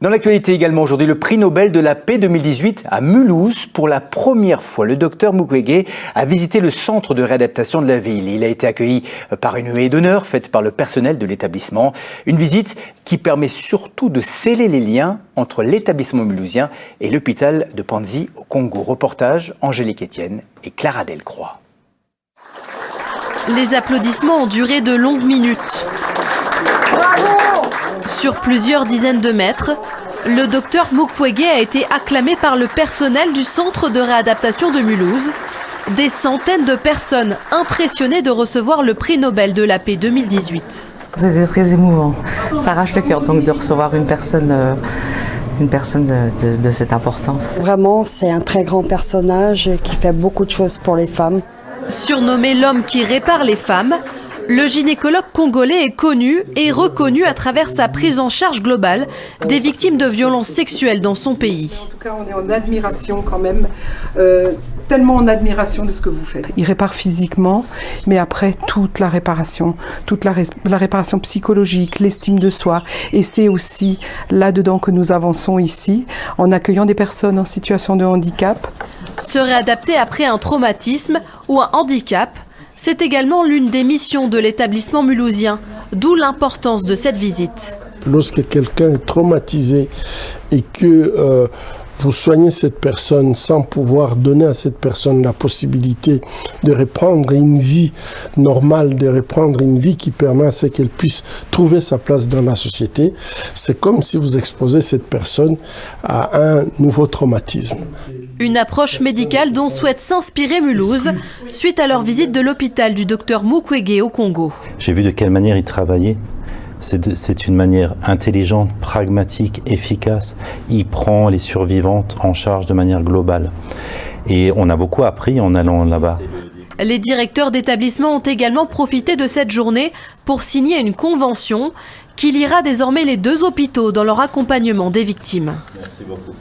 Dans l'actualité également aujourd'hui, le prix Nobel de la paix 2018 à Mulhouse. Pour la première fois, le docteur Mukwege a visité le centre de réadaptation de la ville. Il a été accueilli par une huée d'honneur faite par le personnel de l'établissement. Une visite qui permet surtout de sceller les liens entre l'établissement mulhousien et l'hôpital de Panzi au Congo. Reportage Angélique Etienne et Clara Delcroix. Les applaudissements ont duré de longues minutes. Sur plusieurs dizaines de mètres, le docteur Mukwege a été acclamé par le personnel du centre de réadaptation de Mulhouse. Des centaines de personnes impressionnées de recevoir le prix Nobel de la paix 2018. C'était très émouvant. Ça arrache le cœur donc de recevoir une personne de cette importance. Vraiment, c'est un très grand personnage qui fait beaucoup de choses pour les femmes. Surnommé l'homme qui répare les femmes, le gynécologue congolais est connu et reconnu à travers sa prise en charge globale des victimes de violences sexuelles dans son pays. En tout cas, on est en admiration quand même, tellement en admiration de ce que vous faites. Il répare physiquement, mais après toute la réparation psychologique, l'estime de soi. Et c'est aussi là-dedans que nous avançons ici, en accueillant des personnes en situation de handicap. Se réadapter après un traumatisme ou un handicap, c'est également l'une des missions de l'établissement mulhousien, d'où l'importance de cette visite. Lorsque quelqu'un est traumatisé et que vous soignez cette personne sans pouvoir donner à cette personne la possibilité de reprendre une vie normale, de reprendre une vie qui permet à ce qu'elle puisse trouver sa place dans la société, c'est comme si vous exposez cette personne à un nouveau traumatisme. Une approche médicale dont souhaite s'inspirer Mulhouse suite à leur visite de l'hôpital du docteur Mukwege au Congo. J'ai vu de quelle manière il travaillait. C'est une manière intelligente, pragmatique, efficace. Il prend les survivantes en charge de manière globale. Et on a beaucoup appris en allant là-bas. Les directeurs d'établissement ont également profité de cette journée pour signer une convention qui liera désormais les deux hôpitaux dans leur accompagnement des victimes. Merci beaucoup.